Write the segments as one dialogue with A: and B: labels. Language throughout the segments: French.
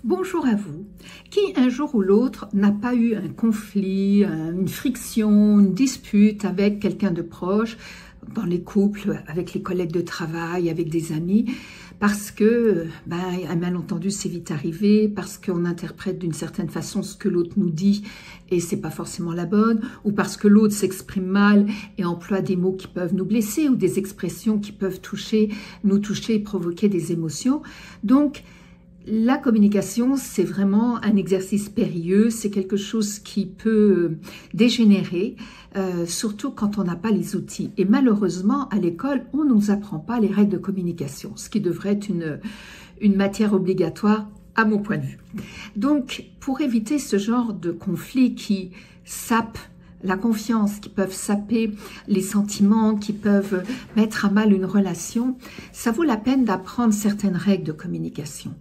A: Bonjour à vous. Qui un jour ou l'autre n'a pas eu un conflit, une friction, une dispute avec quelqu'un de proche, dans les couples, avec les collègues de travail, avec des amis, parce que un malentendu s'est vite arrivé, parce qu'on interprète d'une certaine façon ce que l'autre nous dit et c'est pas forcément la bonne, ou parce que l'autre s'exprime mal et emploie des mots qui peuvent nous blesser ou des expressions qui peuvent nous toucher et provoquer des émotions. Donc, la communication, c'est vraiment un exercice périlleux, c'est quelque chose qui peut dégénérer, surtout quand on n'a pas les outils. Et malheureusement, à l'école, on ne nous apprend pas les règles de communication, ce qui devrait être une matière obligatoire à mon point de vue. Donc, pour éviter ce genre de conflits qui sapent la confiance, qui peuvent saper les sentiments, qui peuvent mettre à mal une relation, ça vaut la peine d'apprendre certaines règles de communication.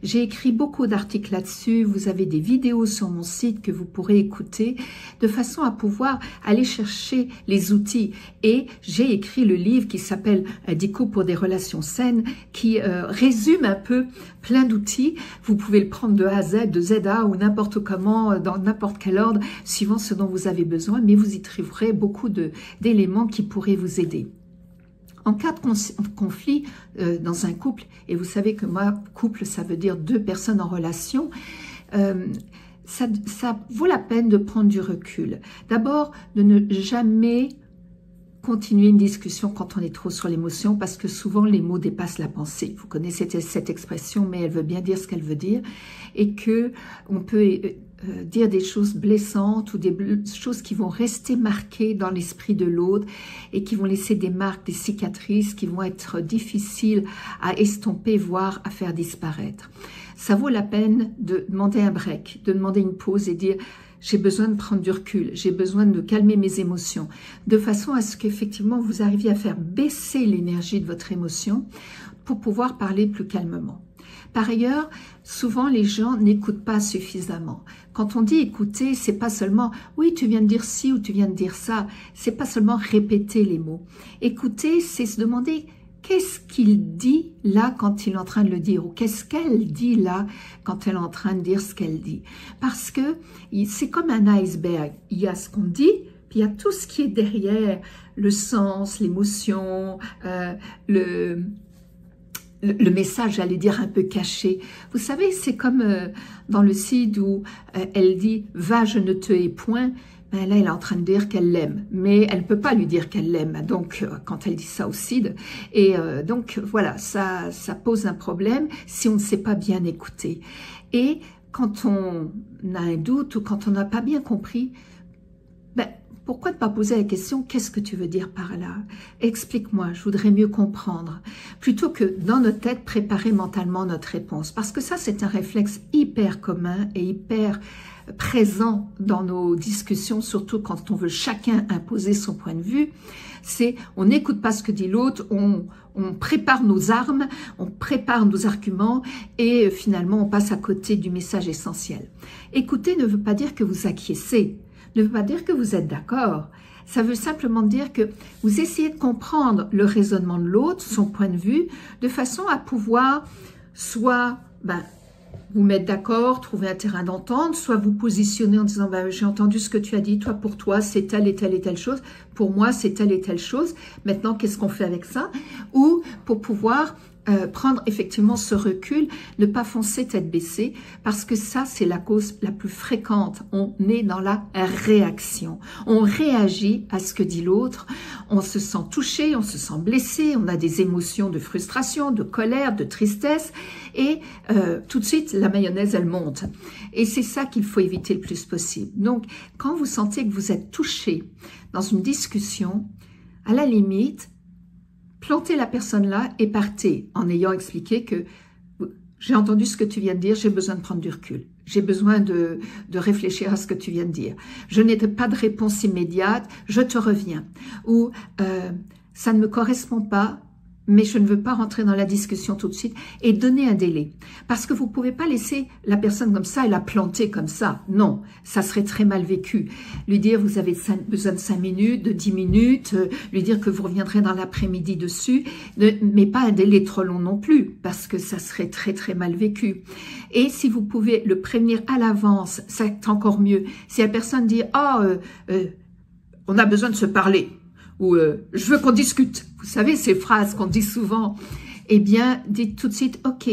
A: J'ai écrit beaucoup d'articles là-dessus, vous avez des vidéos sur mon site que vous pourrez écouter de façon à pouvoir aller chercher les outils. Et j'ai écrit le livre qui s'appelle « 10 coups pour des relations saines » qui résume un peu plein d'outils. Vous pouvez le prendre de A à Z, de Z à A ou n'importe comment, dans n'importe quel ordre, suivant ce dont vous avez besoin, mais vous y trouverez beaucoup d'éléments qui pourraient vous aider. En cas de conflit dans un couple, et vous savez que moi, couple, ça veut dire deux personnes en relation, ça vaut la peine de prendre du recul. D'abord, de ne jamais continuer une discussion quand on est trop sur l'émotion, parce que souvent les mots dépassent la pensée. Vous connaissez cette expression, mais elle veut bien dire ce qu'elle veut dire, et que on peut dire des choses blessantes ou des choses qui vont rester marquées dans l'esprit de l'autre et qui vont laisser des marques, des cicatrices qui vont être difficiles à estomper, voire à faire disparaître. Ça vaut la peine de demander un break, de demander une pause et dire « j'ai besoin de prendre du recul, j'ai besoin de calmer mes émotions », de façon à ce qu'effectivement vous arriviez à faire baisser l'énergie de votre émotion pour pouvoir parler plus calmement. Par ailleurs, souvent les gens n'écoutent pas suffisamment. Quand on dit écouter, c'est pas seulement oui tu viens de dire ci ou tu viens de dire ça, c'est pas seulement répéter les mots. Écouter, c'est se demander qu'est-ce qu'il dit là quand il est en train de le dire, ou qu'est-ce qu'elle dit là quand elle est en train de dire ce qu'elle dit. Parce que c'est comme un iceberg, il y a ce qu'on dit, puis il y a tout ce qui est derrière, le sens, l'émotion, le message, j'allais dire, un peu caché. Vous savez, c'est comme dans le Cid où elle dit « Va, je ne te hais point ». Ben là, elle est en train de dire qu'elle l'aime, mais elle ne peut pas lui dire qu'elle l'aime, donc quand elle dit ça au Cid. Et donc, voilà, ça pose un problème si on ne sait pas bien écouter. Et quand on a un doute ou quand on n'a pas bien compris, pourquoi ne pas poser la question « Qu'est-ce que tu veux dire par là? Explique-moi, je voudrais mieux comprendre. » Plutôt que dans notre tête, préparer mentalement notre réponse. Parce que ça, c'est un réflexe hyper commun et hyper présent dans nos discussions, surtout quand on veut chacun imposer son point de vue. C'est on n'écoute pas ce que dit l'autre, on prépare nos armes, on prépare nos arguments et finalement on passe à côté du message essentiel. Écouter ne veut pas dire que vous acquiescez. Ne veut pas dire que vous êtes d'accord. Ça veut simplement dire que vous essayez de comprendre le raisonnement de l'autre, son point de vue, de façon à pouvoir soit vous mettre d'accord, trouver un terrain d'entente, soit vous positionner en disant j'ai entendu ce que tu as dit, toi pour toi c'est telle et telle et telle chose, pour moi c'est telle et telle chose, maintenant qu'est-ce qu'on fait avec ça? Ou pour pouvoir prendre effectivement ce recul, ne pas foncer tête baissée, parce que ça, c'est la cause la plus fréquente. On est dans la réaction. On réagit à ce que dit l'autre, on se sent touché, on se sent blessé, on a des émotions de frustration, de colère, de tristesse, et tout de suite, la mayonnaise, elle monte. Et c'est ça qu'il faut éviter le plus possible. Donc, quand vous sentez que vous êtes touché dans une discussion, à la limite, plantez la personne là et partez en ayant expliqué que j'ai entendu ce que tu viens de dire, j'ai besoin de prendre du recul. J'ai besoin de réfléchir à ce que tu viens de dire. Je n'ai pas de réponse immédiate, je te reviens. Ou ça ne me correspond pas, mais je ne veux pas rentrer dans la discussion tout de suite, et donner un délai. Parce que vous ne pouvez pas laisser la personne comme ça et la planter comme ça. Non, ça serait très mal vécu. Lui dire, vous avez besoin de 5 minutes, de 10 minutes, lui dire que vous reviendrez dans l'après-midi dessus, mais pas un délai trop long non plus, parce que ça serait très très mal vécu. Et si vous pouvez le prévenir à l'avance, c'est encore mieux. Si la personne dit, on a besoin de se parler, ou je veux qu'on discute. Vous savez, ces phrases qu'on dit souvent, eh bien, dites tout de suite, ok,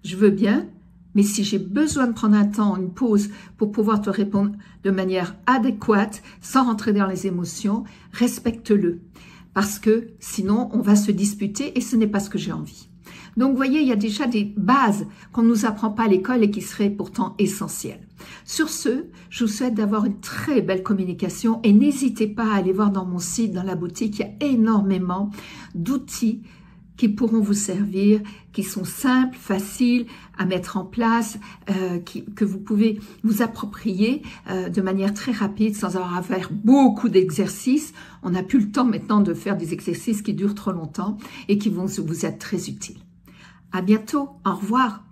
A: je veux bien, mais si j'ai besoin de prendre un temps, une pause pour pouvoir te répondre de manière adéquate, sans rentrer dans les émotions, respecte-le. Parce que sinon, on va se disputer et ce n'est pas ce que j'ai envie. Donc, vous voyez, il y a déjà des bases qu'on ne nous apprend pas à l'école et qui seraient pourtant essentielles. Sur ce, je vous souhaite d'avoir une très belle communication et n'hésitez pas à aller voir dans mon site, dans la boutique, il y a énormément d'outils qui pourront vous servir, qui sont simples, faciles à mettre en place, que vous pouvez vous approprier de manière très rapide sans avoir à faire beaucoup d'exercices. On n'a plus le temps maintenant de faire des exercices qui durent trop longtemps et qui vont vous être très utiles. À bientôt, au revoir.